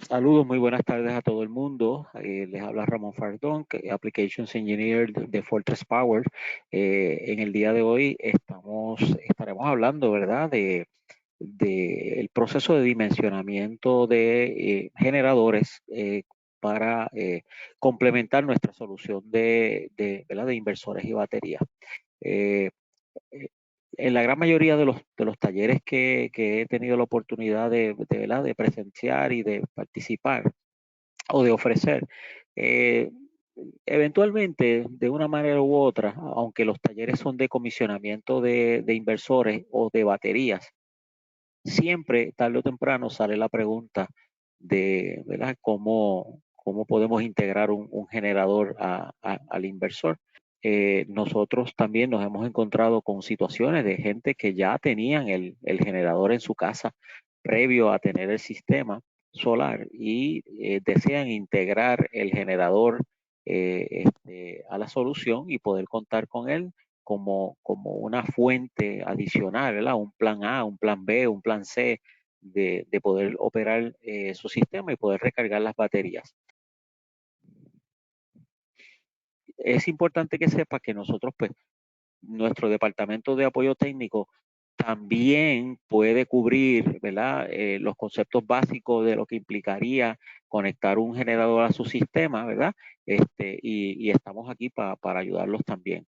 Saludos, muy buenas tardes a todo el mundo. Les habla Ramón Fardón, Applications Engineer de Fortress Power. En el día de hoy estaremos hablando, ¿verdad?, de el proceso de dimensionamiento de generadores para complementar nuestra solución ¿verdad?, de inversores y baterías. Eh, eh, en la gran mayoría de los talleres que he tenido la oportunidad ¿verdad?, de presenciar y de participar, o de ofrecer. Eh, Eventualmente, de una manera u otra, aunque los talleres son de comisionamiento de inversores o de baterías, siempre, tarde o temprano, sale la pregunta de, ¿verdad?, cómo podemos integrar un generador al inversor. Nosotros también nos hemos encontrado con situaciones de gente que ya tenían el generador en su casa previo a tener el sistema solar y desean integrar el generador a la solución y poder contar con él como una fuente adicional, ¿verdad? Un plan A, un plan B, un plan C de poder operar su sistema y poder recargar las baterías. Es importante que sepa que nosotros, pues, nuestro departamento de apoyo técnico también puede cubrir, ¿verdad?, los conceptos básicos de lo que implicaría conectar un generador a su sistema, ¿verdad? Y estamos aquí para ayudarlos también.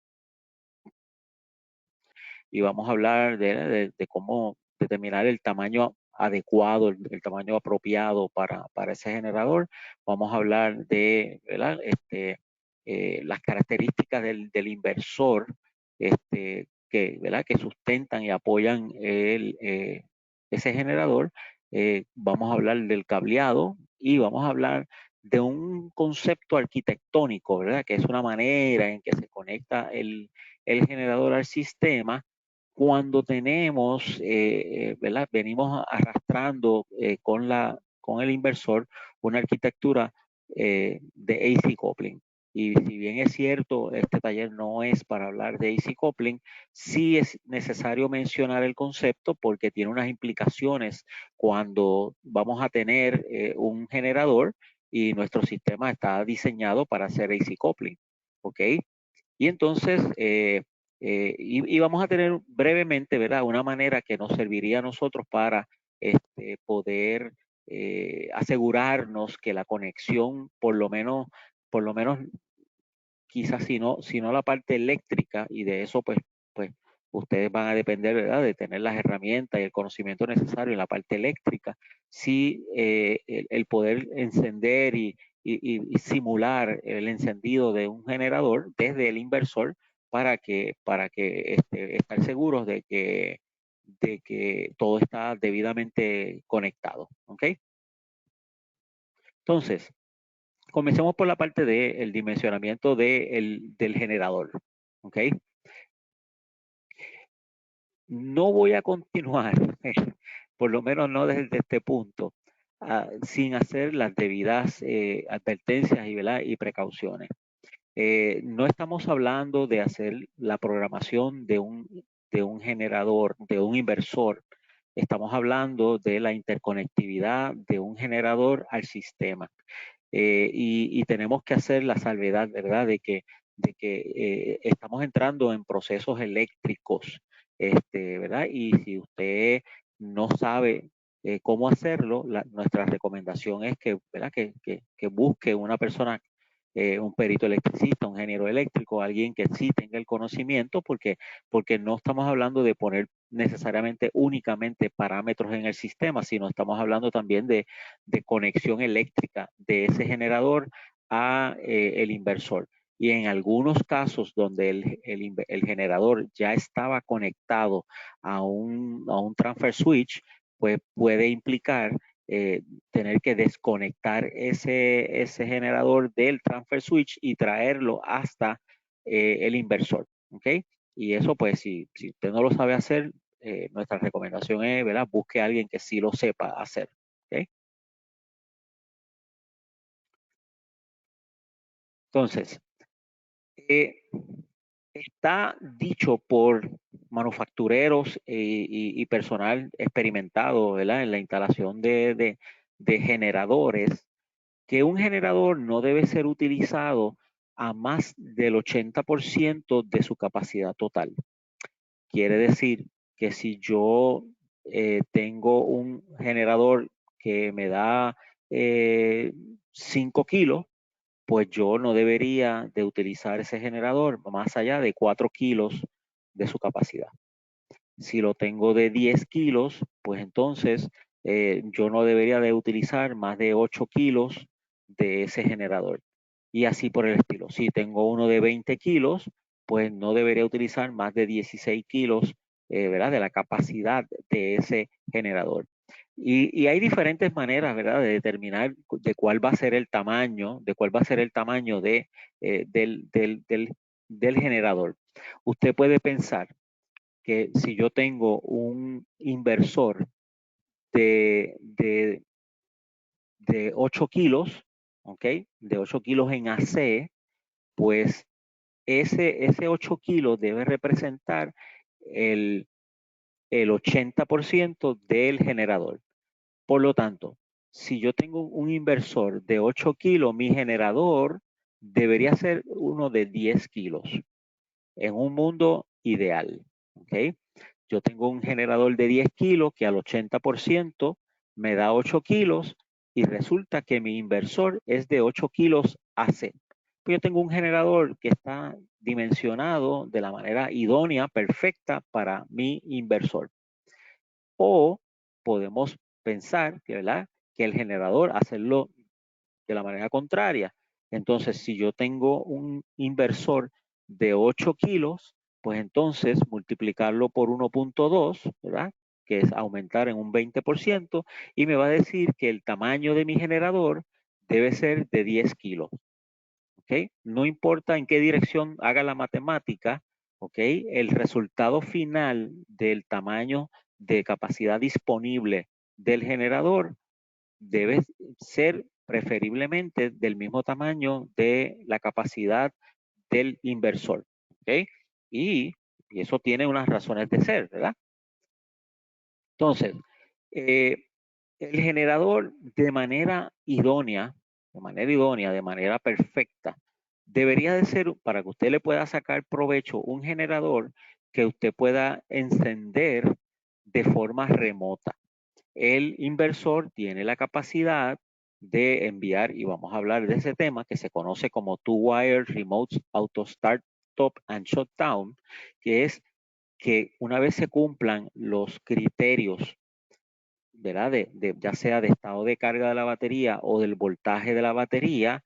Y vamos a hablar de cómo determinar el tamaño adecuado, el tamaño apropiado para ese generador. Vamos a hablar de, ¿verdad?, las características del inversor, ¿verdad?, que sustentan y apoyan ese generador. Vamos a hablar del cableado y vamos a hablar de un concepto arquitectónico, ¿verdad?, que es una manera en que se conecta el generador al sistema cuando tenemos, ¿verdad?, venimos arrastrando con el inversor una arquitectura de AC coupling. Y si bien es cierto, este taller no es para hablar de AC coupling, sí es necesario mencionar el concepto porque tiene unas implicaciones cuando vamos a tener un generador y nuestro sistema está diseñado para hacer AC coupling. ¿Ok? Y entonces, y vamos a tener brevemente, ¿verdad?, una manera que nos serviría a nosotros para poder asegurarnos que la conexión, por lo menos quizás si no la parte eléctrica, y de eso pues ustedes van a depender, ¿verdad?, de tener las herramientas y el conocimiento necesario en la parte eléctrica, si el poder encender y simular el encendido de un generador desde el inversor para que estar seguros de que todo está debidamente conectado. ¿Ok? Entonces, comencemos por la parte del dimensionamiento del generador. ¿Ok? No voy a continuar, por lo menos no desde este punto, sin hacer las debidas advertencias ¿verdad?, y precauciones. No estamos hablando de hacer la programación de un generador, de un inversor. Estamos hablando de la interconectividad de un generador al sistema. Y tenemos que hacer la salvedad, ¿verdad?, de que estamos entrando en procesos eléctricos, ¿verdad? Y si usted no sabe cómo hacerlo, nuestra recomendación es ¿verdad?, que busque una persona, un perito electricista, un ingeniero eléctrico, alguien que sí tenga el conocimiento, porque no estamos hablando de poner necesariamente únicamente parámetros en el sistema, sino estamos hablando también de conexión eléctrica de ese generador a el inversor. Y en algunos casos donde el generador ya estaba conectado a un transfer switch, pues puede implicar tener que desconectar ese generador del transfer switch y traerlo hasta el inversor. ¿Ok? Y eso, pues, si usted no lo sabe hacer, nuestra recomendación es, ¿verdad?, busque a alguien que sí lo sepa hacer. ¿Ok? Entonces, eh, está dicho por manufactureros y personal experimentado, ¿verdad?, en la instalación de generadores, que un generador no debe ser utilizado a más del 80% de su capacidad total. Quiere decir que si yo tengo un generador que me da 5 kilos, pues yo no debería de utilizar ese generador más allá de 4 kilos de su capacidad. Si lo tengo de 10 kilos, pues entonces yo no debería de utilizar más de 8 kilos de ese generador. Y así por el estilo. Si tengo uno de 20 kilos, pues no debería utilizar más de 16 kilos, ¿verdad? De la capacidad de ese generador. Y hay diferentes maneras, ¿verdad? De determinar de cuál va a ser el tamaño, de cuál va a ser el tamaño del generador. Usted puede pensar que si yo tengo un inversor de, de, de 8 kilos, ¿ok? De 8 kilos en AC, pues ese 8 kilos debe representar el, el 80% del generador. Por lo tanto, si yo tengo un inversor de 8 kilos, mi generador debería ser uno de 10 kilos en un mundo ideal. ¿Ok? Yo tengo un generador de 10 kilos que al 80% me da 8 kilos y resulta que mi inversor es de 8 kilos AC. Pues yo tengo un generador que está dimensionado de la manera idónea, perfecta para mi inversor. O podemos pensar que, ¿verdad? Que el generador hacerlo de la manera contraria. Entonces, si yo tengo un inversor de 8 kilos, pues entonces multiplicarlo por 1.2, ¿verdad? Que es aumentar en un 20%, y me va a decir que el tamaño de mi generador debe ser de 10 kilos. ¿Ok? No importa en qué dirección haga la matemática, ¿ok? El resultado final del tamaño de capacidad disponible del generador debe ser preferiblemente del mismo tamaño de la capacidad del inversor. ¿Ok? Y, y eso tiene unas razones de ser, ¿verdad? Entonces, eh, el generador de manera perfecta, debería de ser, para que usted le pueda sacar provecho, un generador que usted pueda encender de forma remota. El inversor tiene la capacidad de enviar, y vamos a hablar de ese tema que se conoce como Two-Wire Remote Auto Start, Stop and Shutdown, que es que una vez se cumplan los criterios, ¿verdad? Ya sea de estado de carga de la batería o del voltaje de la batería,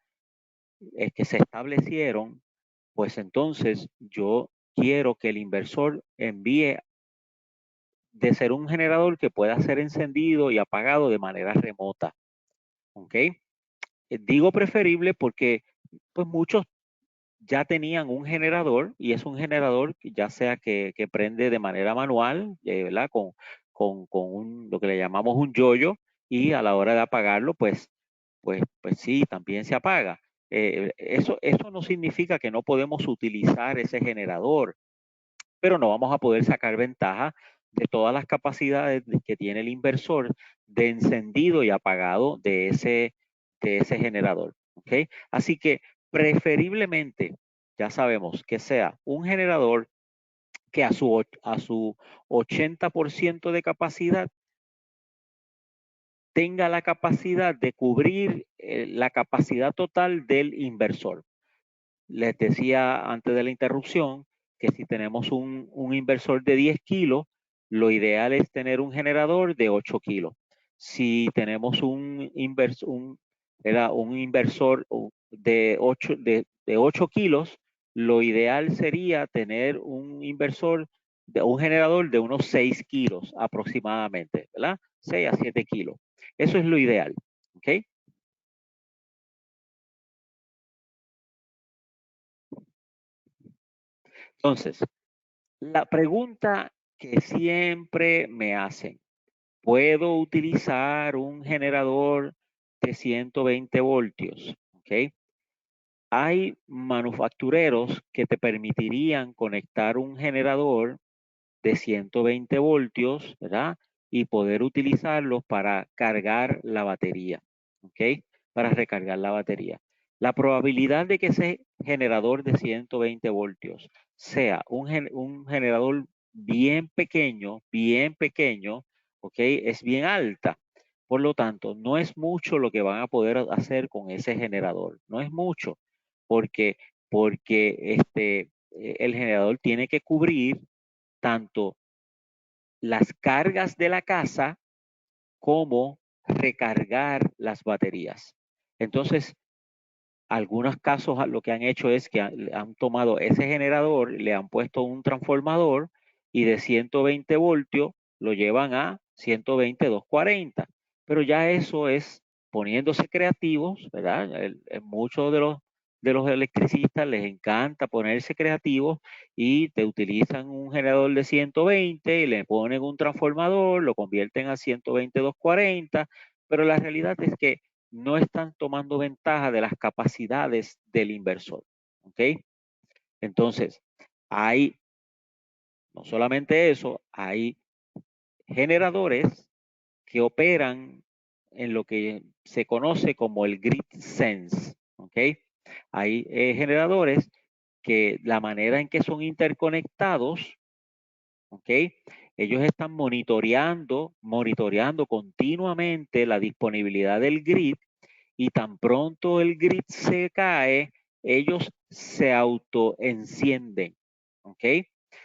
que se establecieron, pues entonces yo quiero que el inversor envíe de ser un generador que pueda ser encendido y apagado de manera remota. ¿Ok? Digo preferible porque pues muchos ya tenían un generador y es un generador que ya sea que prende de manera manual, ¿verdad? Con lo que le llamamos un yoyo, y a la hora de apagarlo, pues sí, también se apaga. Eso no significa que no podemos utilizar ese generador, pero no vamos a poder sacar ventaja de todas las capacidades que tiene el inversor de encendido y apagado de ese generador. ¿Ok? Así que preferiblemente, ya sabemos que sea un generador que a su 80% de capacidad tenga la capacidad de cubrir la capacidad total del inversor. Les decía antes de la interrupción que si tenemos un inversor de 10 kilos, lo ideal es tener un generador de 8 kilos. Si tenemos un inversor de 8 kilos, lo ideal sería tener un generador de unos 6 kilos aproximadamente, ¿verdad? 6 a 7 kilos. Eso es lo ideal, ¿ok? Entonces, la pregunta que siempre me hacen, ¿puedo utilizar un generador de 120 voltios? ¿Ok? Hay manufactureros que te permitirían conectar un generador de 120 voltios, ¿verdad? y poder utilizarlos para cargar la batería, ¿ok? Para recargar la batería. La probabilidad de que ese generador de 120 voltios sea un generador bien pequeño, ¿ok? Es bien alta. Por lo tanto, no es mucho lo que van a poder hacer con ese generador. No es mucho, porque, el generador tiene que cubrir tanto las cargas de la casa como recargar las baterías. Entonces, algunos casos lo que han hecho es que han tomado ese generador, le han puesto un transformador y de 120 voltios lo llevan a 120, 240. Pero ya eso es poniéndose creativos, ¿verdad? Muchos de los electricistas les encanta ponerse creativos y te utilizan un generador de 120 y le ponen un transformador, lo convierten a 120, 240, pero la realidad es que no están tomando ventaja de las capacidades del inversor. ¿Ok? Entonces, hay, no solamente eso, hay generadores que operan en lo que se conoce como el grid sense. ¿Ok? Hay generadores que la manera en que son interconectados, ¿ok? Ellos están monitoreando continuamente la disponibilidad del grid y tan pronto el grid se cae, ellos se autoencienden, ¿ok?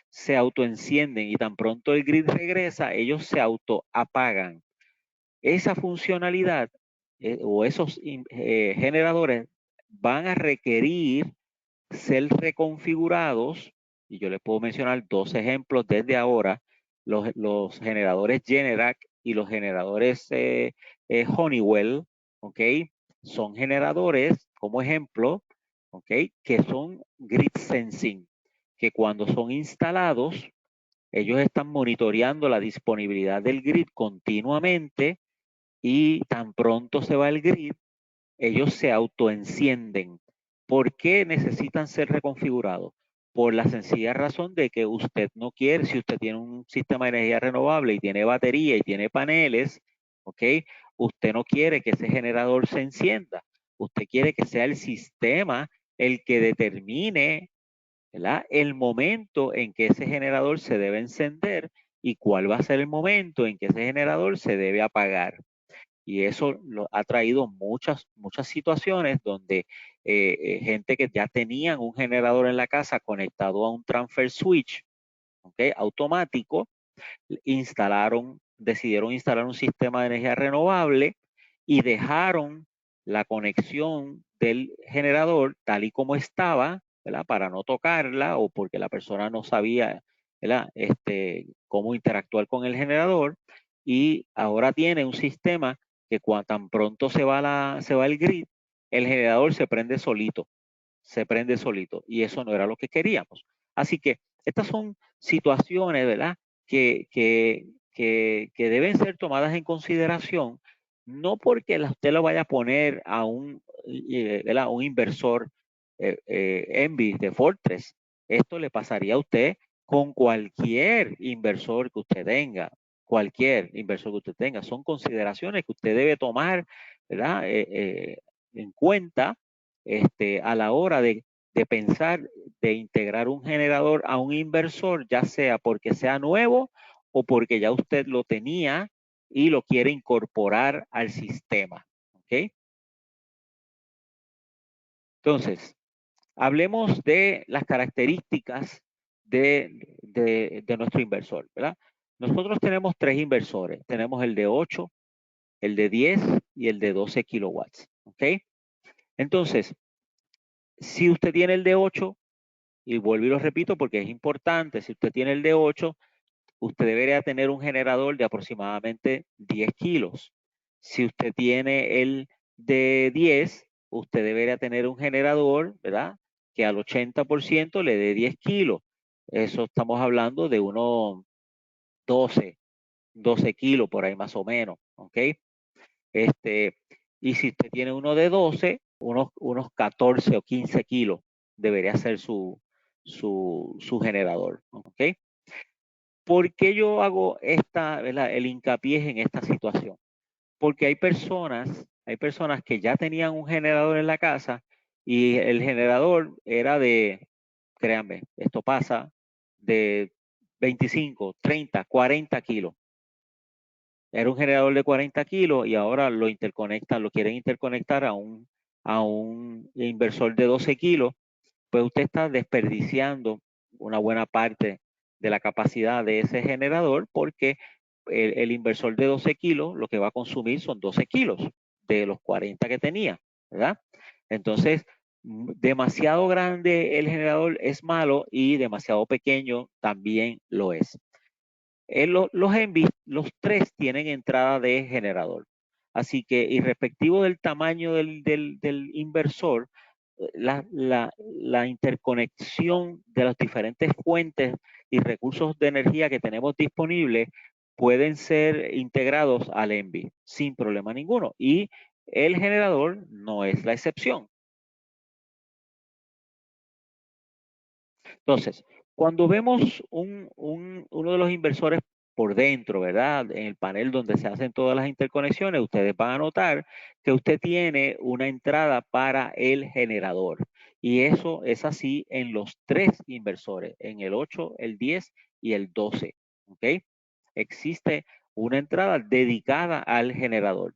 Se autoencienden y tan pronto el grid regresa, ellos se autoapagan. Esa funcionalidad o esos generadores van a requerir ser reconfigurados, y yo les puedo mencionar dos ejemplos desde ahora, los generadores Generac y los generadores Honeywell, ¿ok? Son generadores, como ejemplo, ¿ok? Que son grid sensing, que cuando son instalados, ellos están monitoreando la disponibilidad del grid continuamente y tan pronto se va el grid, ellos se autoencienden. ¿Por qué necesitan ser reconfigurados? Por la sencilla razón de que usted no quiere, si usted tiene un sistema de energía renovable y tiene batería y tiene paneles, ¿ok? Usted no quiere que ese generador se encienda. Usted quiere que sea el sistema el que determine, ¿verdad?, el momento en que ese generador se debe encender y cuál va a ser el momento en que ese generador se debe apagar. Y eso ha traído muchas situaciones donde gente que ya tenían un generador en la casa conectado a un transfer switch, ¿okay?, automático, decidieron instalar un sistema de energía renovable y dejaron la conexión del generador tal y como estaba, ¿verdad?, para no tocarla o porque la persona no sabía, ¿verdad?, cómo interactuar con el generador, y ahora tiene un sistema que cuando tan pronto se va el grid, el generador se prende solito, y eso no era lo que queríamos. Así que estas son situaciones, ¿verdad?, que deben ser tomadas en consideración, no porque usted lo vaya a poner a ¿verdad?, un inversor Envi de Fortress. Esto le pasaría a usted con cualquier inversor que usted tenga, Son consideraciones que usted debe tomar, ¿verdad?, en cuenta a la hora de pensar de integrar un generador a un inversor, ya sea porque sea nuevo o porque ya usted lo tenía y lo quiere incorporar al sistema. ¿Ok? Entonces, hablemos de las características de nuestro inversor, ¿verdad? Nosotros tenemos tres inversores. Tenemos el de 8, el de 10 y el de 12 kilowatts. ¿Ok? Entonces, si usted tiene el de 8, y vuelvo y lo repito porque es importante, si usted tiene el de 8, usted debería tener un generador de aproximadamente 10 kilos. Si usted tiene el de 10, usted debería tener un generador, ¿verdad?, que al 80% le dé 10 kilos. Eso estamos hablando de unos 12 kilos por ahí más o menos, ¿ok? Y si usted tiene uno de 12, unos 14 o 15 kilos debería ser su generador, ¿ok? ¿Por qué yo hago ¿verdad? El hincapié en esta situación? Porque hay personas que ya tenían un generador en la casa y el generador era de, créanme, esto pasa, de 25, 30, 40 kilos. Era un generador de 40 kilos y ahora lo quieren interconectar a un inversor de 12 kilos, pues usted está desperdiciando una buena parte de la capacidad de ese generador porque el inversor de 12 kilos lo que va a consumir son 12 kilos de los 40 que tenía, ¿verdad? Entonces, demasiado grande el generador es malo y demasiado pequeño también lo es. Los Envy, los tres tienen entrada de generador. Así que, irrespectivo del tamaño del inversor, la interconexión de las diferentes fuentes y recursos de energía que tenemos disponibles pueden ser integrados al Envy sin problema ninguno. Y el generador no es la excepción. Entonces, cuando vemos uno de los inversores por dentro, ¿verdad? En el panel donde se hacen todas las interconexiones, ustedes van a notar que usted tiene una entrada para el generador. Y eso es así en los tres inversores, en el 8, el 10 y el 12. ¿Ok? Existe una entrada dedicada al generador.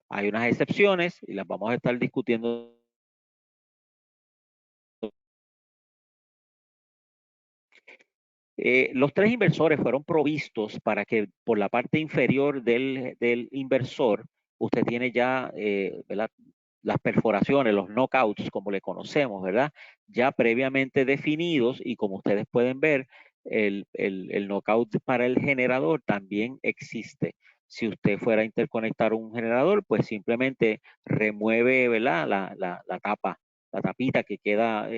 Hay unas excepciones y las vamos a estar discutiendo. Los tres inversores fueron provistos para que por la parte inferior del inversor usted tiene ya ¿verdad? Las perforaciones, los knockouts, como le conocemos, ¿verdad? Ya previamente definidos y como ustedes pueden ver, el knockout para el generador también existe. Si usted fuera a interconectar un generador, pues simplemente remueve, ¿verdad? La tapa, la tapita que queda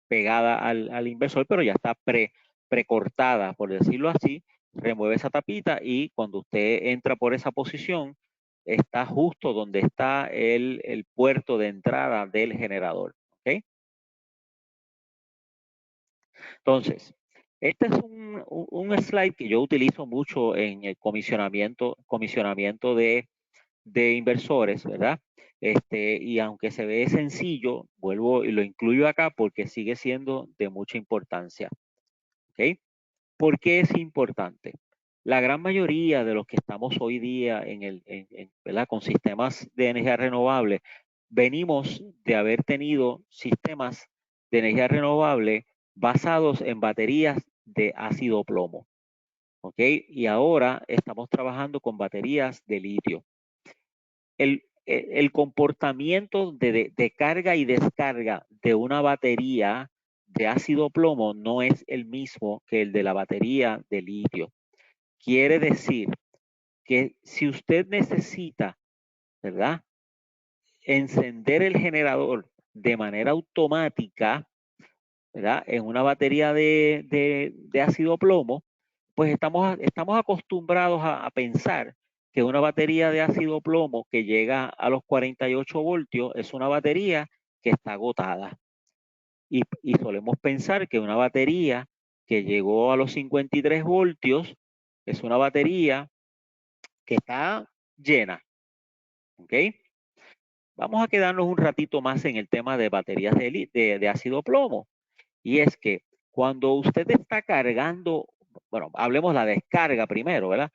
pegada al inversor, pero ya está precortada, por decirlo así, remueve esa tapita y cuando usted entra por esa posición, está justo donde está el puerto de entrada del generador. ¿Ok? Entonces, este es un slide que yo utilizo mucho en el comisionamiento de inversores, ¿verdad? Y aunque se ve sencillo, vuelvo y lo incluyo acá porque sigue siendo de mucha importancia. ¿Ok? ¿Por qué es importante? La gran mayoría de los que estamos hoy día ¿verdad? Con sistemas de energía renovable, venimos de haber tenido sistemas de energía renovable basados en baterías de ácido plomo. ¿Ok? Y ahora estamos trabajando con baterías de litio. El comportamiento de carga y descarga de una batería de ácido plomo no es el mismo que el de la batería de litio. Quiere decir que si usted necesita, ¿verdad? Encender el generador de manera automática, ¿verdad? En una batería de ácido plomo, pues estamos acostumbrados a pensar que una batería de ácido plomo que llega a los 48 voltios es una batería que está agotada. Y solemos pensar que una batería que llegó a los 53 voltios es una batería que está llena. ¿Ok? Vamos a quedarnos un ratito más en el tema de baterías de ácido plomo. Y es que cuando usted está cargando, bueno, hablemos la descarga primero, ¿verdad?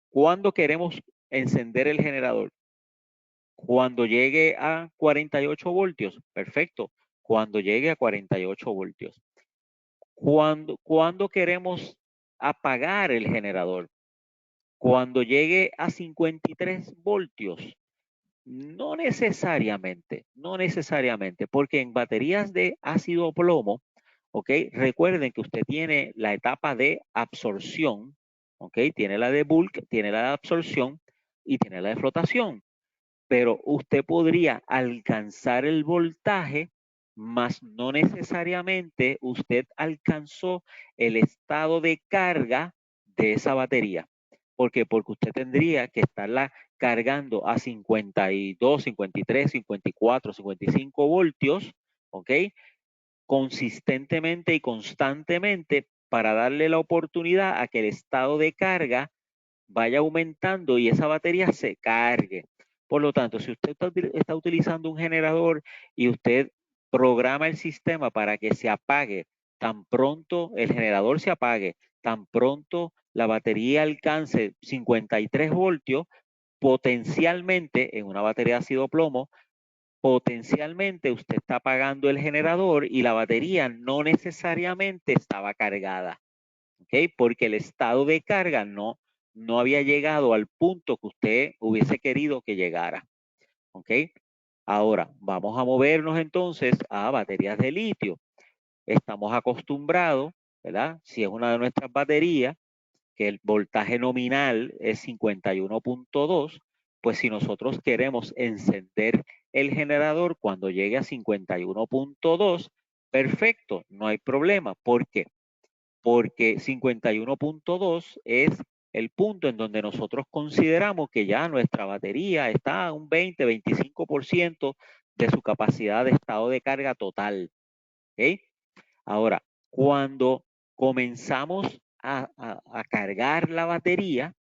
¿Cuándo queremos encender el generador? Cuando llegue a 48 voltios. Perfecto. Cuando llegue a 48 voltios. ¿Cuándo queremos apagar el generador? Cuando llegue a 53 voltios. No necesariamente, porque en baterías de ácido plomo, ¿ok? Recuerden que usted tiene la etapa de absorción, ¿ok? Tiene la de bulk, tiene la de absorción y tiene la de flotación. Pero usted podría alcanzar el voltaje, mas no necesariamente usted alcanzó el estado de carga de esa batería. ¿Por qué? Porque usted tendría que estarla cargando a 52, 53, 54, 55 voltios, ¿ok? Consistentemente y constantemente para darle la oportunidad a que el estado de carga vaya aumentando y esa batería se cargue. Por lo tanto, si usted está utilizando un generador y usted programa el sistema para que se apague tan pronto el generador se apague, tan pronto la batería alcance 53 voltios, potencialmente en una batería de ácido plomo, potencialmente usted está apagando el generador y la batería no necesariamente estaba cargada. ¿Ok? Porque el estado de carga no había llegado al punto que usted hubiese querido que llegara. ¿Ok? Ahora, vamos a movernos entonces a baterías de litio. Estamos acostumbrados, ¿verdad? Si es una de nuestras baterías, que el voltaje nominal es 51.2, pues si nosotros queremos encender el generador cuando llegue a 51.2, perfecto, no hay problema. ¿Por qué? Porque 51.2 es el punto en donde nosotros consideramos que ya nuestra batería está a un 20-25% de su capacidad de estado de carga total. ¿Okay? Ahora, cuando comenzamos a cargar la batería,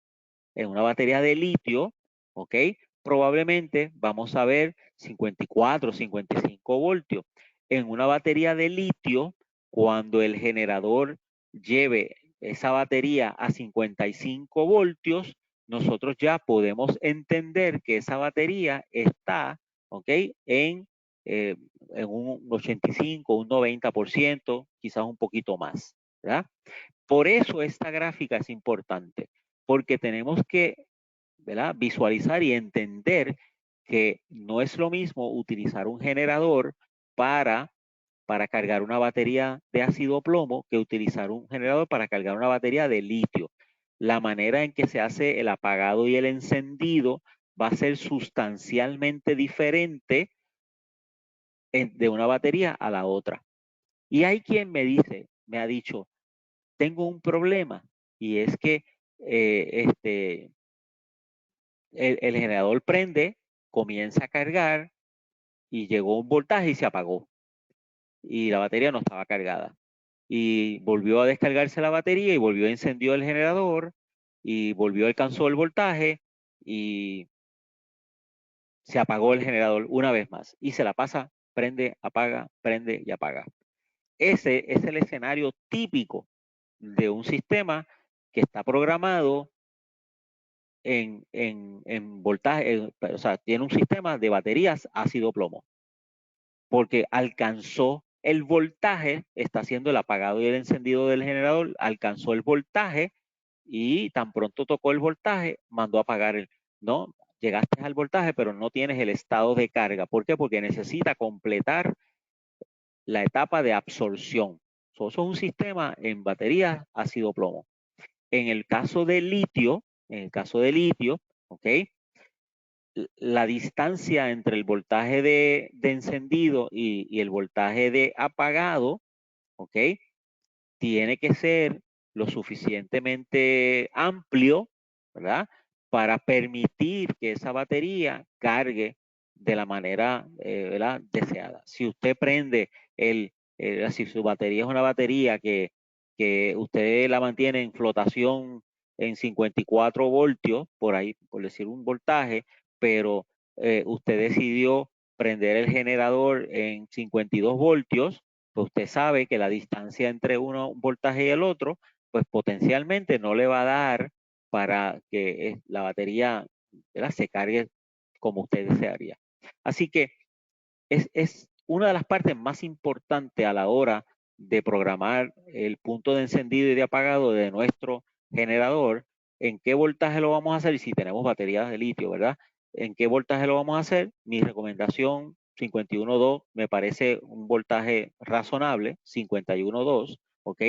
en una batería de litio, ¿ok? Probablemente vamos a ver 54, 55 voltios. En una batería de litio, cuando el generador lleve esa batería a 55 voltios, nosotros ya podemos entender que esa batería está, ¿ok? Eh, en un 85, un 90%, quizás un poquito más, ¿verdad? Por eso esta gráfica es importante, porque tenemos que, ¿verdad?, visualizar y entender que no es lo mismo utilizar un generador para, para cargar una batería de ácido plomo que utilizar un generador para cargar una batería de litio. La manera en que se hace el apagado y el encendido va a ser sustancialmente diferente de una batería a la otra. Y hay quien me ha dicho, tengo un problema y es que el generador prende, comienza a cargar y llegó un voltaje y se apagó y la batería no estaba cargada. Y volvió a descargarse la batería y volvió a encendió el generador y volvió alcanzó el voltaje y se apagó el generador una vez más y se la pasa, prende y apaga. Ese es el escenario típico de un sistema que está programado en voltaje, o sea, tiene un sistema de baterías ácido plomo, porque alcanzó el voltaje, está haciendo el apagado y el encendido del generador, alcanzó el voltaje y tan pronto tocó el voltaje, mandó a apagar no, llegaste al voltaje, pero no tienes el estado de carga. ¿Por qué? Porque necesita completar la etapa de absorción. Eso es un sistema en baterías ácido plomo. En el caso de litio, ¿ok? La distancia entre el voltaje de encendido y el voltaje de apagado, ¿ok? Tiene que ser lo suficientemente amplio, ¿verdad? Para permitir que esa batería cargue de la manera, ¿verdad?, deseada. Si usted prende si su batería es una batería que usted la mantiene en flotación en 54 voltios, por ahí, por decir un voltaje, pero usted decidió prender el generador en 52 voltios, pues usted sabe que la distancia entre un voltaje y el otro, pues potencialmente no le va a dar para que la batería, ¿verdad?, se cargue como usted desearía. Así que es una de las partes más importantes a la hora de programar el punto de encendido y de apagado de nuestro generador, en qué voltaje lo vamos a hacer y si tenemos baterías de litio, ¿verdad? ¿En qué voltaje lo vamos a hacer? Mi recomendación 51.2 me parece un voltaje razonable, 51.2, ¿ok?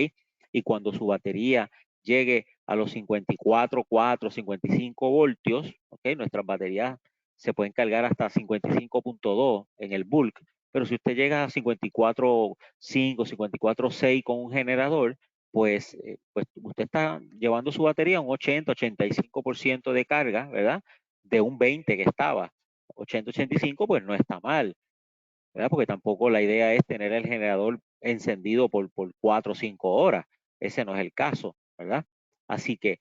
Y cuando su batería llegue a los 54.4, 55 voltios, ¿ok? Nuestras baterías se pueden cargar hasta 55.2 en el bulk, pero si usted llega a 54.5, 54.6 con un generador, pues usted está llevando su batería a un 80, 85% de carga, ¿verdad? De un 20 que estaba. 80, 85, pues no está mal, ¿verdad? Porque tampoco la idea es tener el generador encendido por 4 o 5 horas. ese no es el caso, ¿verdad? Así que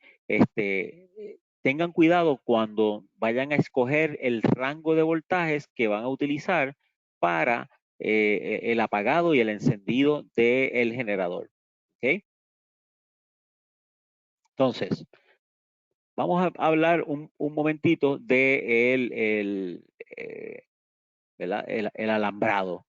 tengan cuidado cuando vayan a escoger el rango de voltajes que van a utilizar para el apagado y el encendido del generador. ¿Ok? Entonces, vamos a hablar un momentito de el alambrado.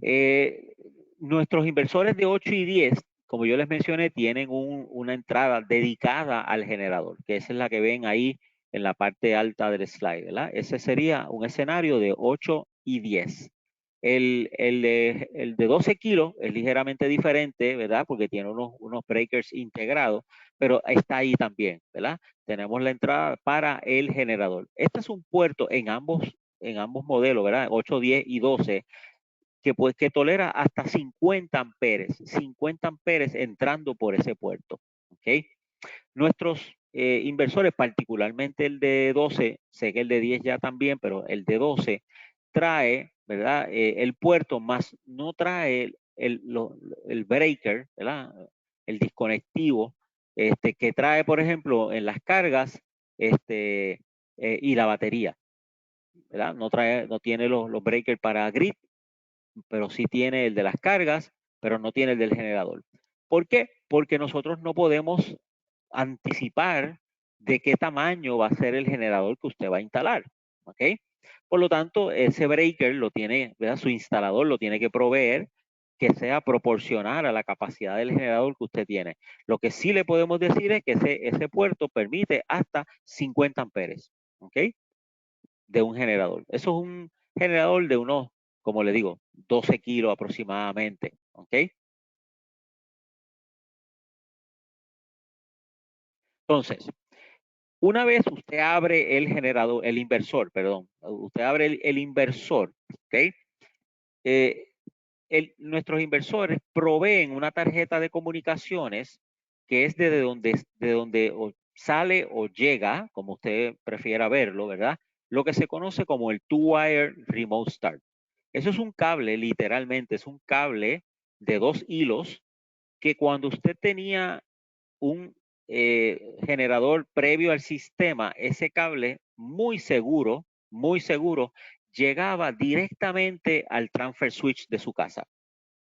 Eh, Nuestros inversores de 8 y 10, como yo les mencioné, tienen una entrada dedicada al generador, que esa es la que ven ahí en la parte alta del slide, ¿verdad? Ese sería un escenario de 8 y 10. El de 12 kilos es ligeramente diferente, ¿verdad? Porque tiene unos breakers integrados, pero está ahí también, ¿verdad? Tenemos la entrada para el generador. Este es un puerto en ambos modelos, ¿verdad? 8, 10 y 12 que tolera hasta 50 amperes entrando por ese puerto. ¿Ok? Nuestros inversores, particularmente el de 12, sé que el de 10 ya también, pero el de 12 trae, ¿verdad? El puerto más no trae el breaker, ¿verdad? El disconectivo, que trae, por ejemplo, en las cargas, y la batería, ¿verdad? No tiene los breakers para grid, pero sí tiene el de las cargas, pero no tiene el del generador. ¿Por qué? Porque nosotros no podemos anticipar de qué tamaño va a ser el generador que usted va a instalar. ¿Ok? Por lo tanto, ese breaker lo tiene, ¿verdad? Su instalador lo tiene que proveer que sea proporcional a la capacidad del generador que usted tiene. Lo que sí le podemos decir es que ese puerto permite hasta 50 amperes. ¿Ok? De un generador. Eso es un generador de unos, como le digo, 12 kilos aproximadamente. ¿Ok? Entonces, una vez usted abre el generador, el inversor, perdón, usted abre el inversor, ¿ok? Eh, Nuestros inversores proveen una tarjeta de comunicaciones que es de donde sale o llega, como usted prefiera verlo, ¿verdad? Lo que se conoce como el two-wire remote start. Eso es un cable, literalmente, es un cable de 2 hilos que cuando usted tenía un generador previo al sistema, ese cable muy seguro, llegaba directamente al transfer switch de su casa.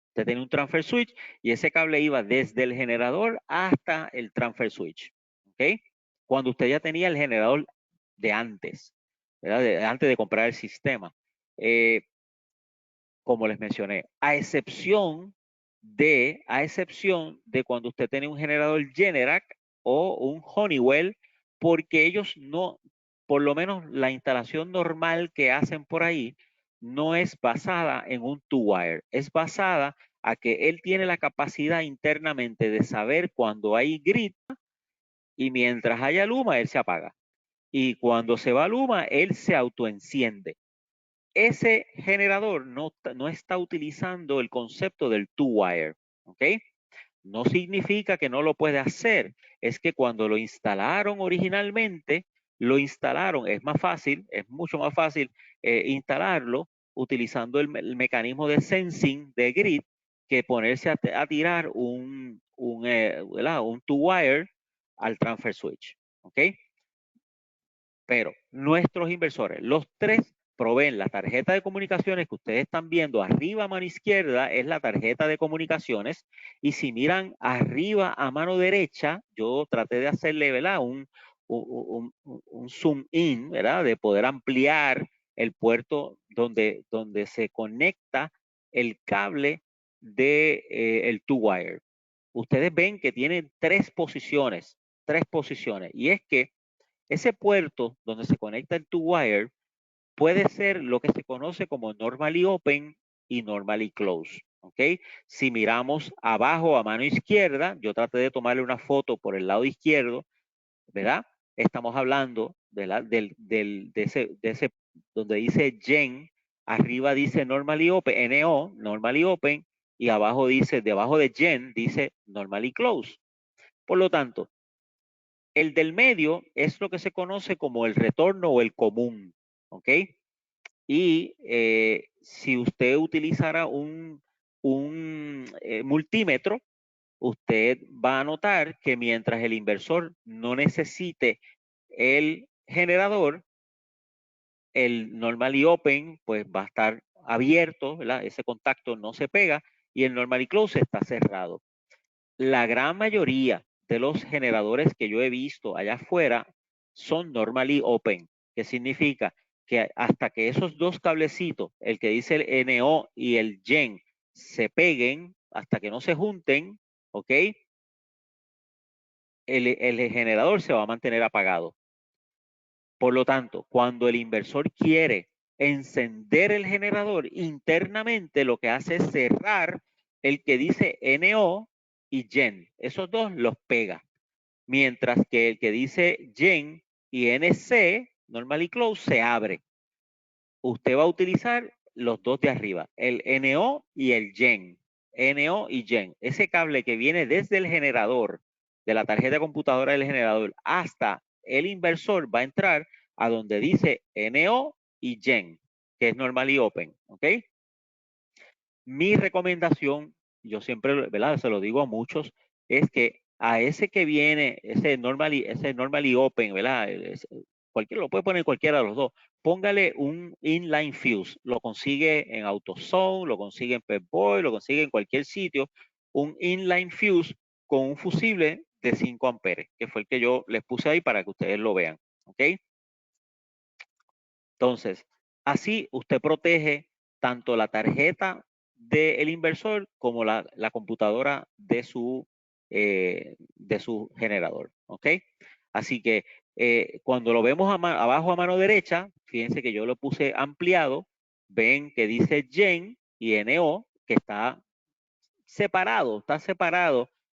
Usted tenía un transfer switch y ese cable iba desde el generador hasta el transfer switch. ¿Ok? Cuando usted ya tenía el generador de antes, ¿verdad? Antes de comprar el sistema. Eh, como les mencioné, a excepción de cuando usted tiene un generador Generac o un Honeywell, porque ellos no, por lo menos la instalación normal que hacen por ahí, no es basada en un two-wire, es basada a que él tiene la capacidad internamente de saber cuando hay grid y mientras haya luma, él se apaga. Y cuando se va luma, él se autoenciende. Ese generador no está utilizando el concepto del two-wire, ¿ok? No significa que no lo puede hacer, es que cuando lo instalaron originalmente, es más fácil, es mucho más fácil instalarlo utilizando el mecanismo de sensing de grid que ponerse a tirar ¿verdad? Un two-wire al transfer switch, ¿ok? Pero nuestros inversores, los tres, proveen la tarjeta de comunicaciones que ustedes están viendo arriba a mano izquierda, es la tarjeta de comunicaciones. Y si miran arriba a mano derecha, yo traté de hacerle, ¿verdad? Un zoom in, ¿verdad? De poder ampliar el puerto donde se conecta el cable de el two-wire. Ustedes ven que tiene tres posiciones. Y es que ese puerto donde se conecta el two-wire puede ser lo que se conoce como normally open y normally close. ¿Ok? Si miramos abajo a mano izquierda, yo traté de tomarle una foto por el lado izquierdo, ¿verdad? Estamos hablando de ese, donde dice gen, arriba dice normally open, NO, normally open, y abajo debajo de gen dice normally close. Por lo tanto, el del medio es lo que se conoce como el retorno o el común, ¿ok? Y si usted utilizara un multímetro, usted va a notar que mientras el inversor no necesite el generador, el normally open pues va a estar abierto, ¿verdad? Ese contacto no se pega y el normally close está cerrado. La gran mayoría de los generadores que yo he visto allá afuera son normally open, que significa que hasta que esos dos cablecitos, el que dice el NO y el GEN, se peguen, hasta que no se junten, ¿ok? El generador se va a mantener apagado. Por lo tanto, cuando el inversor quiere encender el generador internamente, lo que hace es cerrar el que dice NO y GEN. Esos dos los pega. Mientras que el que dice GEN y NC, Normally Close, se abre. Usted va a utilizar los dos de arriba, el NO y el GEN. NO y GEN. Ese cable que viene desde el generador, de la tarjeta computadora del generador, hasta el inversor va a entrar a donde dice NO y GEN, que es Normally Open. ¿Ok? Mi recomendación, yo siempre, ¿verdad? Se lo digo a muchos, es que a ese que viene, ese normally open, ¿verdad? Cualquiera lo puede poner cualquiera de los dos. Póngale un inline fuse. Lo consigue en AutoZone, lo consigue en Pep Boy, lo consigue en cualquier sitio. Un inline fuse con un fusible de 5 amperes, que fue el que yo les puse ahí para que ustedes lo vean. ¿Ok? Entonces, así usted protege tanto la tarjeta del inversor como la computadora de su generador. ¿Ok? Así que cuando lo vemos abajo a mano derecha, fíjense que yo lo puse ampliado, ven que dice GEN y NO, que está separado,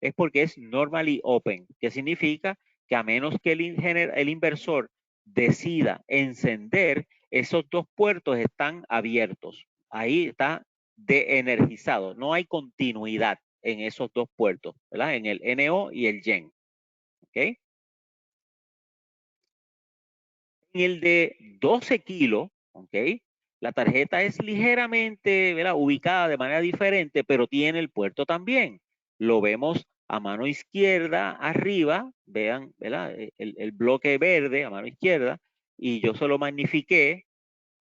es porque es normally open, que significa que a menos que el inversor decida encender, esos dos puertos están abiertos. Ahí está de-energizado. No hay continuidad en esos dos puertos, ¿verdad? En el NO y el GEN. ¿Ok? En el de 12 kilos, ¿ok? La tarjeta es ligeramente, ¿verdad?, ubicada de manera diferente, pero tiene el puerto también. Lo vemos a mano izquierda, arriba, vean, ¿verdad? El bloque verde a mano izquierda, y yo se lo magnifiqué,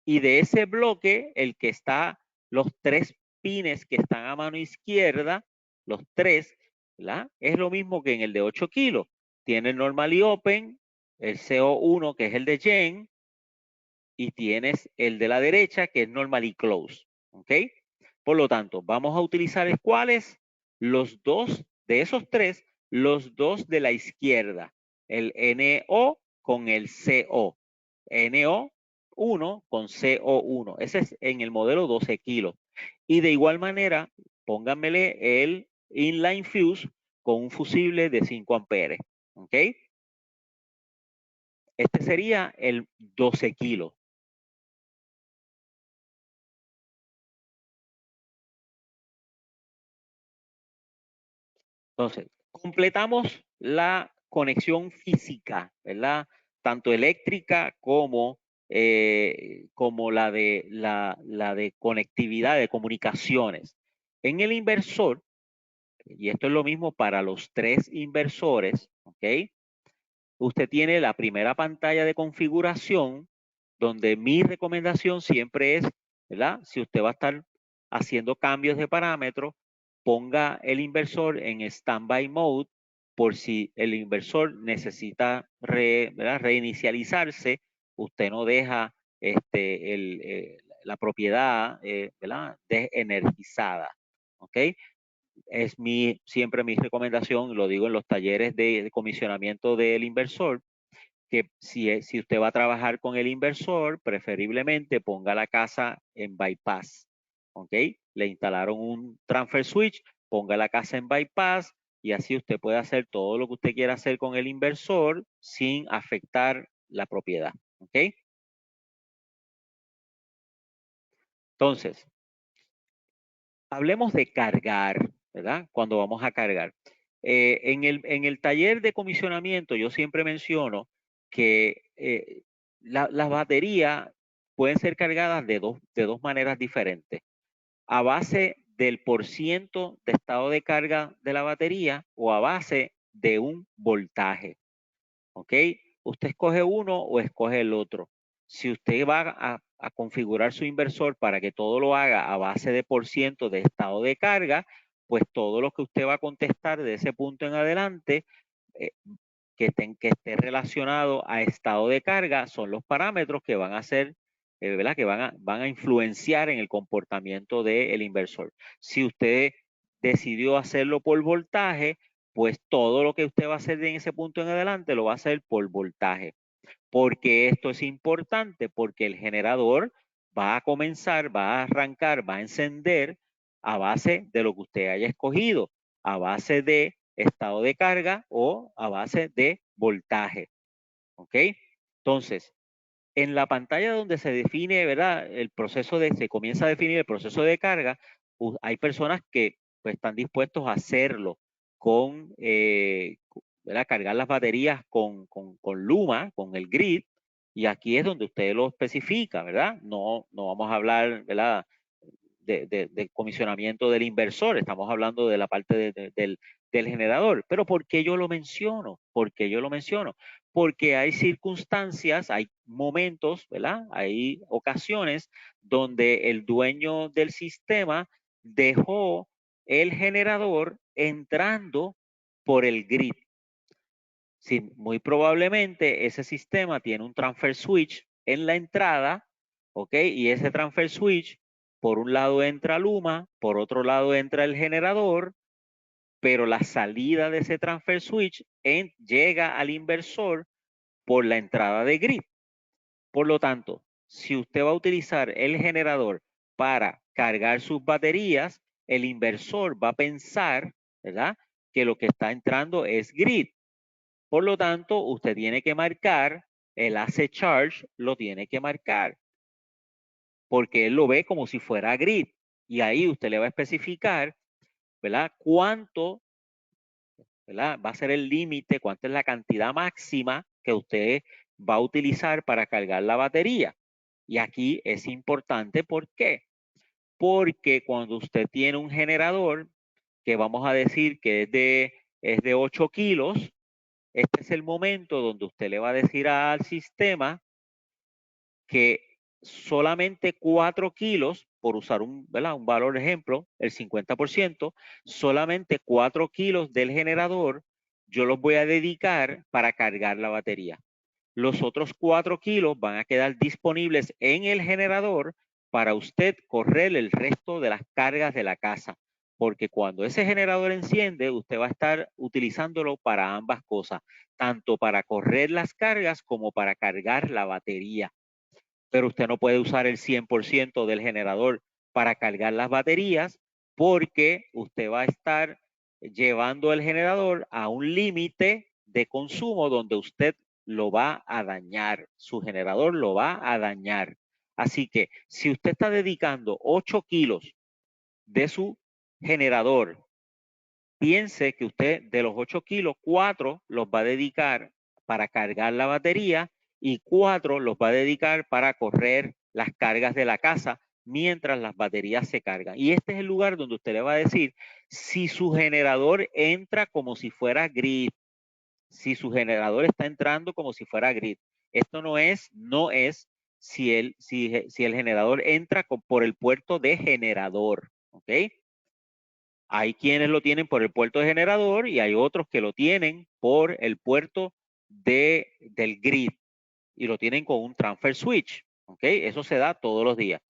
y de ese bloque, el que está, los tres pines que están a mano izquierda, los tres, ¿verdad? Es lo mismo que en el de 8 kilos. Tiene el normally open, el CO1, que es el de GEN, y tienes el de la derecha, que es normally close. ¿Ok? Por lo tanto, vamos a utilizar cuáles, los dos de esos tres, los dos de la izquierda, el NO con el CO. NO1 con CO1. Ese es en el modelo 12 kilos. Y de igual manera, pónganmele el inline fuse con un fusible de 5 amperes. ¿Ok? Este sería el 12 kilos. Entonces, completamos la conexión física, ¿verdad? Tanto eléctrica como la de conectividad, de comunicaciones. En el inversor, y esto es lo mismo para los tres inversores, ¿ok? Usted tiene la primera pantalla de configuración, donde mi recomendación siempre es, ¿verdad? Si usted va a estar haciendo cambios de parámetros, ponga el inversor en standby mode por si el inversor necesita ¿verdad?, reinicializarse, usted no deja la propiedad ¿verdad?, desenergizada. ¿Ok? Es siempre mi recomendación, lo digo en los talleres de comisionamiento del inversor, que si usted va a trabajar con el inversor, preferiblemente ponga la casa en bypass. ¿Ok? Le instalaron un transfer switch, ponga la casa en bypass y así usted puede hacer todo lo que usted quiera hacer con el inversor sin afectar la propiedad. ¿Ok? Entonces, hablemos de cargar, ¿verdad? Cuando vamos a cargar. En el taller de comisionamiento yo siempre menciono que las baterías pueden ser cargadas de dos maneras diferentes. A base del % de estado de carga de la batería o a base de un voltaje. ¿Ok? Usted escoge uno o escoge el otro. Si usted va a configurar su inversor para que todo lo haga a base de % de estado de carga, pues todo lo que usted va a contestar de ese punto en adelante eh, que esté relacionado a estado de carga son los parámetros que van a ser, ¿verdad? Que van a influenciar en el comportamiento del inversor. Si usted decidió hacerlo por voltaje, pues todo lo que usted va a hacer en ese punto en adelante lo va a hacer por voltaje. Porque esto es importante, porque el generador va a comenzar, va a arrancar, va a encender a base de lo que usted haya escogido, a base de estado de carga o a base de voltaje. ¿Ok? Entonces, en la pantalla donde se define, ¿verdad? Se comienza a definir el proceso de carga, hay personas que pues, están dispuestos a hacerlo con, ¿verdad? Cargar las baterías con Luma, con el grid, y aquí es donde usted lo especifica, ¿verdad? No vamos a hablar, ¿verdad? De comisionamiento del inversor, estamos hablando de la parte del generador. Pero ¿por qué yo lo menciono? ¿Por qué yo lo menciono? Porque hay circunstancias, hay momentos, ¿verdad? Hay ocasiones donde el dueño del sistema dejó el generador entrando por el grid. Sí, muy probablemente ese sistema tiene un transfer switch en la entrada, ¿ok? Y ese transfer switch, por un lado entra Luma, por otro lado entra el generador, pero la salida de ese transfer switch llega al inversor por la entrada de grid. Por lo tanto, si usted va a utilizar el generador para cargar sus baterías, el inversor va a pensar, ¿verdad? Que lo que está entrando es grid. Por lo tanto, usted tiene que marcar, el AC charge lo tiene que marcar, porque él lo ve como si fuera grid. Y ahí usted le va a especificar, ¿verdad? Cuánto, ¿verdad? Va a ser el límite, cuánto es la cantidad máxima que usted va a utilizar para cargar la batería. Y aquí es importante, ¿por qué? Porque cuando usted tiene un generador, que vamos a decir que es de 8 kilos, este es el momento donde usted le va a decir al sistema que solamente 4 kilos, por usar ¿verdad? Un valor ejemplo, el 50%, solamente 4 kilos del generador yo los voy a dedicar para cargar la batería. Los otros 4 kilos van a quedar disponibles en el generador para usted correr el resto de las cargas de la casa. Porque cuando ese generador enciende, usted va a estar utilizándolo para ambas cosas, tanto para correr las cargas como para cargar la batería. Pero usted no puede usar el 100% del generador para cargar las baterías porque usted va a estar llevando el generador a un límite de consumo donde usted lo va a dañar, su generador lo va a dañar. Así que si usted está dedicando 8 kilos de su generador, piense que usted de los 8 kilos, 4 los va a dedicar para cargar la batería y 4 los va a dedicar para correr las cargas de la casa mientras las baterías se cargan. Y este es el lugar donde usted le va a decir si su generador entra como si fuera grid, si su generador está entrando como si fuera grid. Esto no es si el generador entra por el puerto de generador, ¿ok? Hay quienes lo tienen por el puerto de generador y hay otros que lo tienen por el puerto del grid y lo tienen con un transfer switch. ¿Ok? Eso se da todos los días.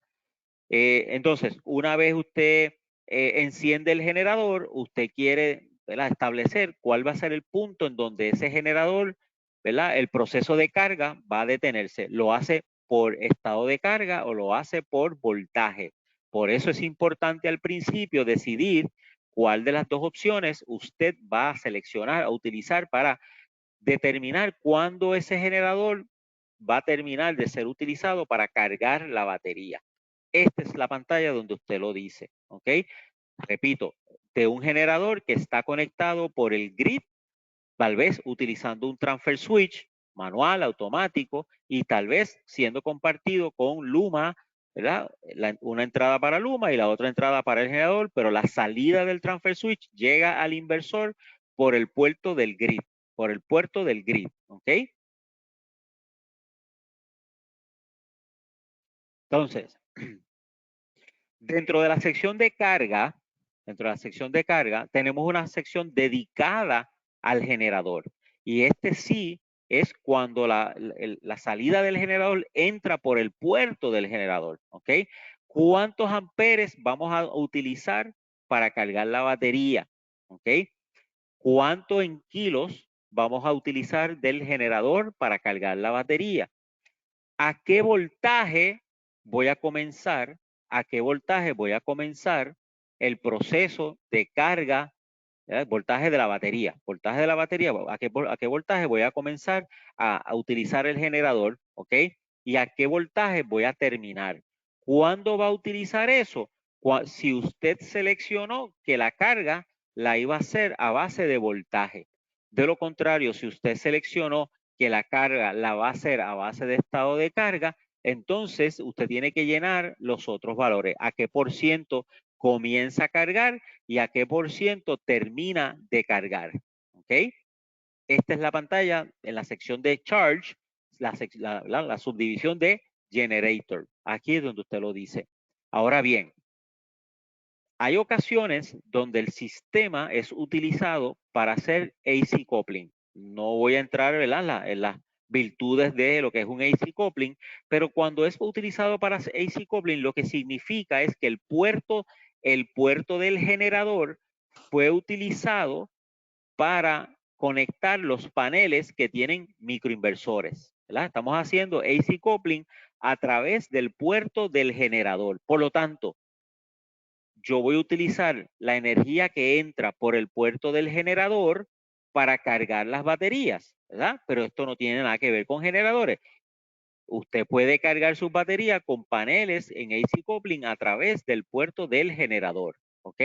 Entonces, una vez usted enciende el generador, usted quiere, ¿verdad?, establecer cuál va a ser el punto en donde ese generador, ¿verdad?, el proceso de carga va a detenerse. ¿Lo hace por estado de carga o lo hace por voltaje? Por eso es importante al principio decidir cuál de las dos opciones usted va a seleccionar, a utilizar para determinar cuándo ese generador va a terminar de ser utilizado para cargar la batería. Esta es la pantalla donde usted lo dice, ¿ok? Repito, de un generador que está conectado por el grid, tal vez utilizando un transfer switch manual, automático, y tal vez siendo compartido con Luma ¿verdad? Una entrada para Luma y la otra entrada para el generador, pero la salida del transfer switch llega al inversor por el puerto del grid, por el puerto del grid, ¿ok? Entonces, dentro de la sección de carga, dentro de la sección de carga, tenemos una sección dedicada al generador. Y este sí es cuando la salida del generador entra por el puerto del generador, ¿ok? ¿Cuántos amperes vamos a utilizar para cargar la batería? ¿Ok? ¿Cuánto en kilos vamos a utilizar del generador para cargar la batería? ¿A qué voltaje voy a comenzar? ¿A qué voltaje voy a comenzar el proceso de carga? Voltaje de la batería. Voltaje de la batería. A qué voltaje voy a comenzar a utilizar el generador? ¿Ok? ¿Y a qué voltaje voy a terminar? ¿Cuándo va a utilizar eso? Si usted seleccionó que la carga la iba a hacer a base de voltaje. De lo contrario, si usted seleccionó que la carga la va a hacer a base de estado de carga, entonces usted tiene que llenar los otros valores. ¿A qué por ciento comienza a cargar y a qué por ciento termina de cargar? ¿Ok? Esta es la pantalla en la sección de Charge, la subdivisión de Generator. Aquí es donde usted lo dice. Ahora bien, hay ocasiones donde el sistema es utilizado para hacer AC coupling. No voy a entrar, ¿verdad?, en las virtudes de lo que es un AC coupling, pero cuando es utilizado para hacer AC coupling, lo que significa es que el puerto del generador fue utilizado para conectar los paneles que tienen microinversores, ¿verdad? Estamos haciendo AC coupling a través del puerto del generador. Por lo tanto, yo voy a utilizar la energía que entra por el puerto del generador para cargar las baterías, ¿verdad? Pero esto no tiene nada que ver con generadores. Usted puede cargar sus baterías con paneles en AC coupling a través del puerto del generador, ¿ok?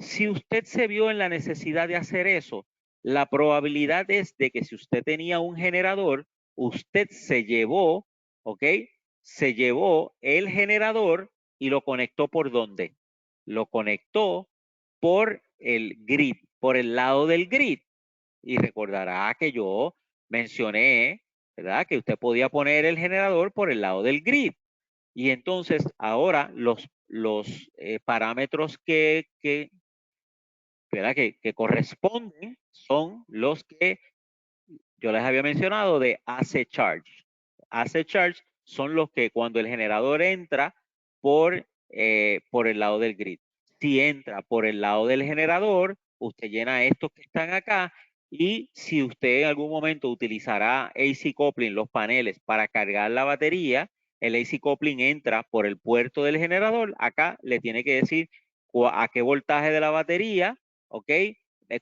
Si usted se vio en la necesidad de hacer eso, la probabilidad es de que si usted tenía un generador, usted se llevó, ¿ok? Se llevó el generador y lo conectó ¿por dónde? Lo conectó por el grid, por el lado del grid. Y recordará que yo mencioné, ¿verdad? Que usted podía poner el generador por el lado del grid. Y entonces ahora los parámetros ¿verdad? Que corresponden son los que yo les había mencionado de AC Charge. AC Charge son los que cuando el generador entra por el lado del grid. Si entra por el lado del generador, usted llena estos que están acá y si usted en algún momento utilizará AC coupling, los paneles, para cargar la batería, el AC coupling entra por el puerto del generador. Acá le tiene que decir a qué voltaje de la batería, ¿ok?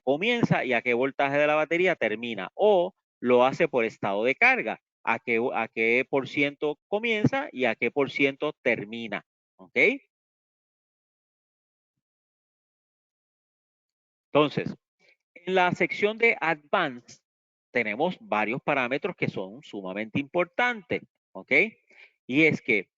Comienza y a qué voltaje de la batería termina. O lo hace por estado de carga. A qué por ciento comienza y a qué por ciento termina. ¿Ok? Entonces, en la sección de Advanced tenemos varios parámetros que son sumamente importantes. ¿Ok? Y es que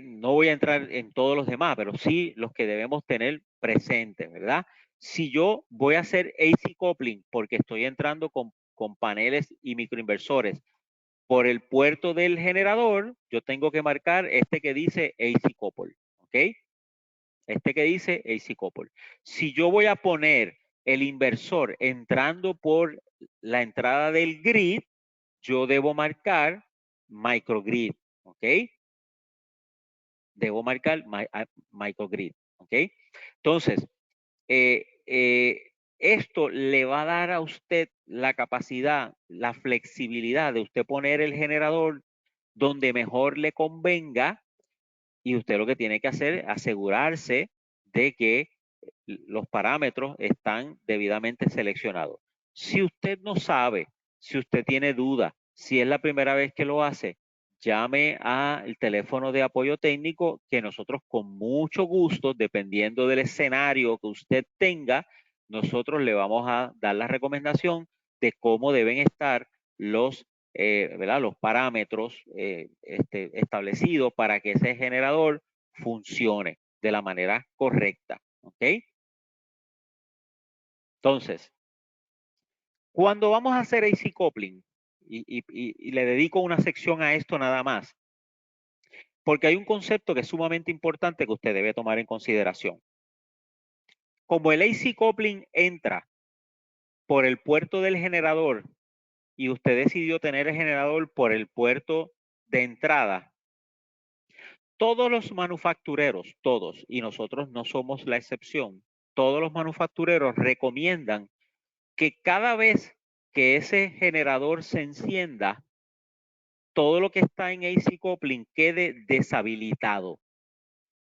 no voy a entrar en todos los demás, pero sí los que debemos tener presentes, ¿verdad? Si yo voy a hacer AC coupling porque estoy entrando con paneles y microinversores por el puerto del generador, yo tengo que marcar este que dice AC couple, ¿ok? Este que dice AC couple. Si yo voy a poner el inversor entrando por la entrada del grid, yo debo marcar microgrid, ¿ok? Debo marcar microgrid, ¿ok? Entonces, eh, eh, esto le va a dar a usted la capacidad, la flexibilidad de usted poner el generador donde mejor le convenga y usted lo que tiene que hacer es asegurarse de que los parámetros están debidamente seleccionados. Si usted no sabe, si usted tiene duda, si es la primera vez que lo hace, llame al teléfono de apoyo técnico que nosotros con mucho gusto, dependiendo del escenario que usted tenga, nosotros le vamos a dar la recomendación de cómo deben estar los ¿verdad? Los parámetros establecidos para que ese generador funcione de la manera correcta. ¿Ok? Entonces, cuando vamos a hacer AC coupling, y le dedico una sección a esto nada más, porque hay un concepto que es sumamente importante que usted debe tomar en consideración. Como el AC coupling entra por el puerto del generador y usted decidió tener el generador por el puerto de entrada, todos los manufactureros, todos, y nosotros no somos la excepción, todos los manufactureros recomiendan que cada vez que ese generador se encienda, todo lo que está en AC coupling quede deshabilitado.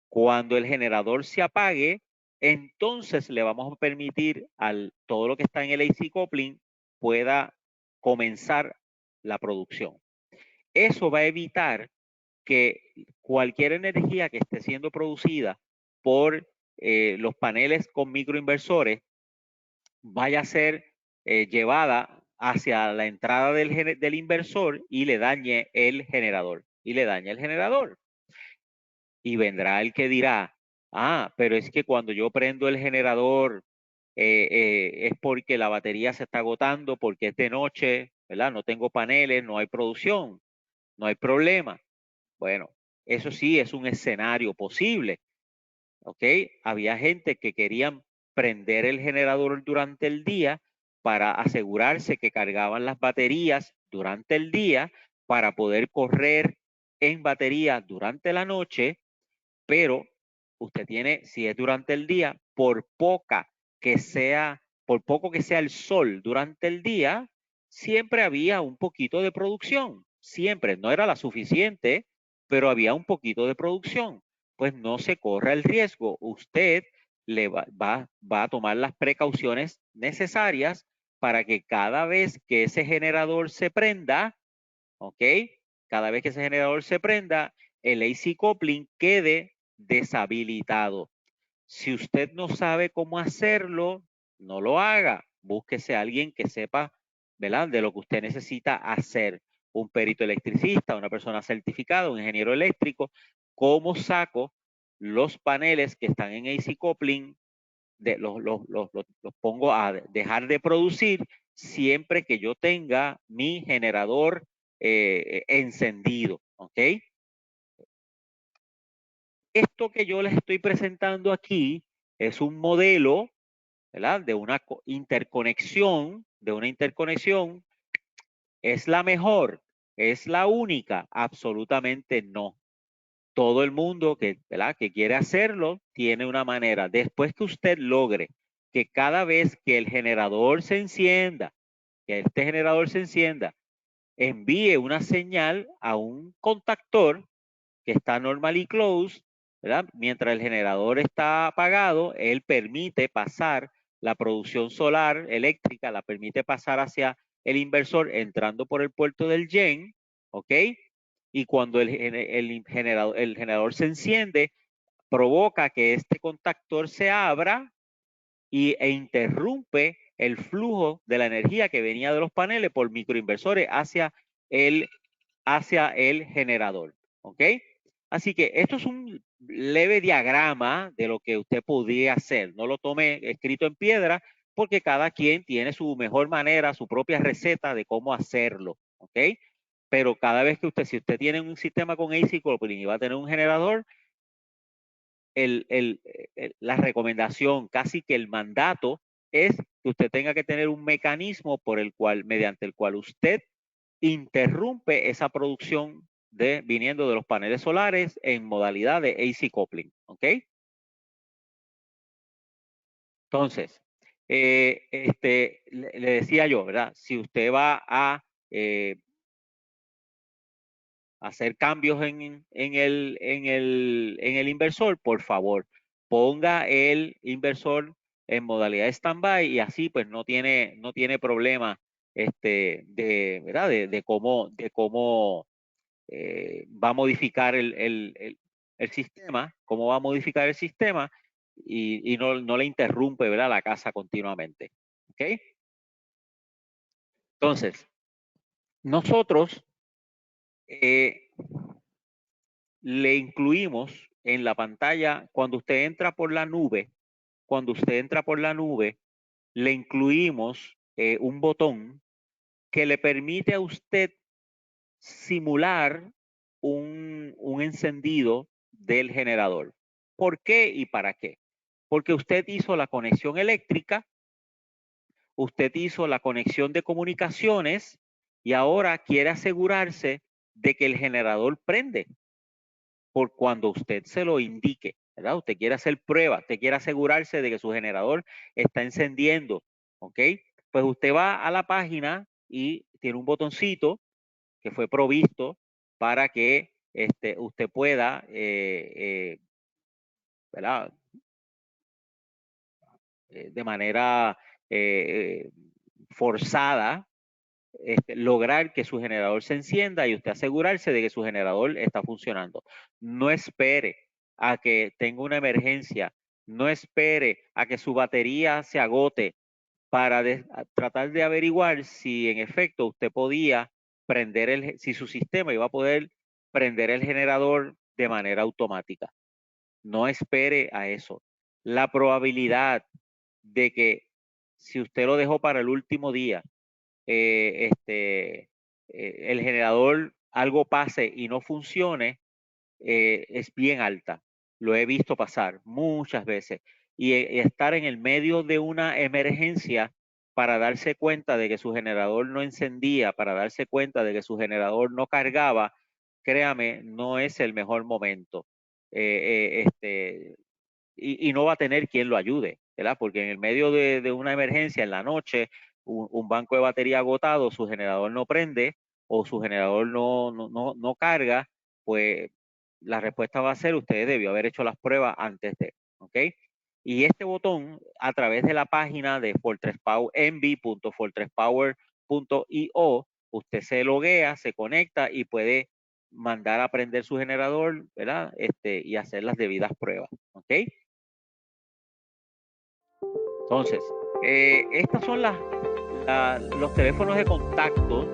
Cuando el generador se apague, entonces le vamos a permitir al todo lo que está en el AC coupling pueda comenzar la producción. Eso va a evitar que cualquier energía que esté siendo producida por los paneles con microinversores vaya a ser llevada hacia la entrada del inversor y le dañe el generador. Y le daña el generador. Y vendrá el que dirá, ah, pero es que cuando yo prendo el generador es porque la batería se está agotando, porque es de noche, ¿verdad? No tengo paneles, no hay producción, no hay problema. Bueno, eso sí es un escenario posible, ¿ok? Había gente que querían prender el generador durante el día para asegurarse que cargaban las baterías durante el día para poder correr en batería durante la noche, pero usted tiene, si es durante el día, por poco que sea el sol durante el día, siempre había un poquito de producción. Siempre, no era la suficiente, pero había un poquito de producción. Pues no se corra el riesgo. Usted va a tomar las precauciones necesarias para que cada vez que ese generador se prenda, ¿ok? Cada vez que ese generador se prenda, el AC coupling quede deshabilitado. Si usted no sabe cómo hacerlo, no lo haga. Búsquese a alguien que sepa, ¿verdad?, de lo que usted necesita hacer. Un perito electricista, una persona certificada, un ingeniero eléctrico. ¿Cómo saco los paneles que están en AC coupling? Los pongo a dejar de producir siempre que yo tenga mi generador encendido. ¿Ok? Esto que yo les estoy presentando aquí es un modelo, ¿verdad?, de una interconexión. ¿Es la mejor? ¿Es la única? Absolutamente no. Todo el mundo ¿verdad?, que quiere hacerlo tiene una manera. Después que usted logre que cada vez que el generador se encienda, que este generador se encienda, envíe una señal a un contactor que está normal y close, ¿verdad? Mientras el generador está apagado, él permite pasar la producción solar eléctrica, la permite pasar hacia el inversor entrando por el puerto del gen, ¿ok? Y cuando el generador se enciende, provoca que este contactor se abra e interrumpe el flujo de la energía que venía de los paneles por microinversores el, hacia el generador. ¿Ok? Así que esto es un leve diagrama de lo que usted podría hacer. No lo tome escrito en piedra porque cada quien tiene su mejor manera, su propia receta de cómo hacerlo. ¿Ok? Pero cada vez que si usted tiene un sistema con AC coupling y va a tener un generador, la recomendación, casi que el mandato, es que usted tenga que tener un mecanismo mediante el cual usted interrumpe esa producción viniendo de los paneles solares en modalidad de AC coupling. ¿Ok? Entonces, le decía yo, ¿verdad? Si usted va a hacer cambios en el inversor, por favor, ponga el inversor en modalidad stand-by y así pues no tiene problema ¿verdad? De cómo va a modificar el sistema, cómo va a modificar el sistema y no le interrumpe, ¿verdad?, la casa continuamente. ¿Ok? Entonces, nosotros le incluimos en la pantalla, cuando usted entra por la nube, le incluimos un botón que le permite a usted simular un encendido del generador. ¿Por qué y para qué? Porque usted hizo la conexión eléctrica, usted hizo la conexión de comunicaciones y ahora quiere asegurarse de que el generador prende por cuando usted se lo indique, ¿verdad? Usted quiere hacer pruebas, usted quiere asegurarse de que su generador está encendiendo, ¿ok? Pues usted va a la página y tiene un botoncito que fue provisto para que usted pueda, ¿verdad? De manera forzada, lograr que su generador se encienda y usted asegurarse de que su generador está funcionando. No espere a que tenga una emergencia, no espere a que su batería se agote para tratar de averiguar si en efecto usted podía prender si su sistema iba a poder prender el generador de manera automática. No espere a eso. La probabilidad de que si usted lo dejó para el último día, el generador algo pase y no funcione, es bien alta. Lo he visto pasar muchas veces. Y estar en el medio de una emergencia para darse cuenta de que su generador no encendía, para darse cuenta de que su generador no cargaba, créame, no es el mejor momento. Y no va a tener quien lo ayude, ¿verdad? Porque en el medio de una emergencia en la noche, un banco de batería agotado, su generador no prende o su generador no carga, pues la respuesta va a ser: usted debió haber hecho las pruebas antes de, ¿ok? Y este botón, a través de la página de Fortress Power, envy.fortresspower.io, usted se loguea, se conecta y puede mandar a prender su generador, ¿verdad? Y hacer las debidas pruebas, ¿ok? Entonces, estos son los teléfonos de contacto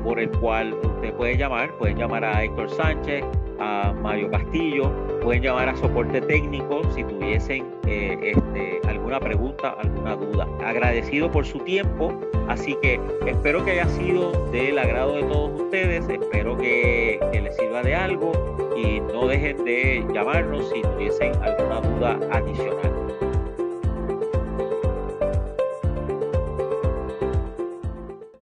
por el cual usted puede llamar. Pueden llamar a Héctor Sánchez, a Mario Castillo, pueden llamar a soporte técnico si tuviesen alguna pregunta, alguna duda. Agradecido por su tiempo, así que espero que haya sido del agrado de todos ustedes, espero que les sirva de algo y no dejen de llamarnos si tuviesen alguna duda adicional.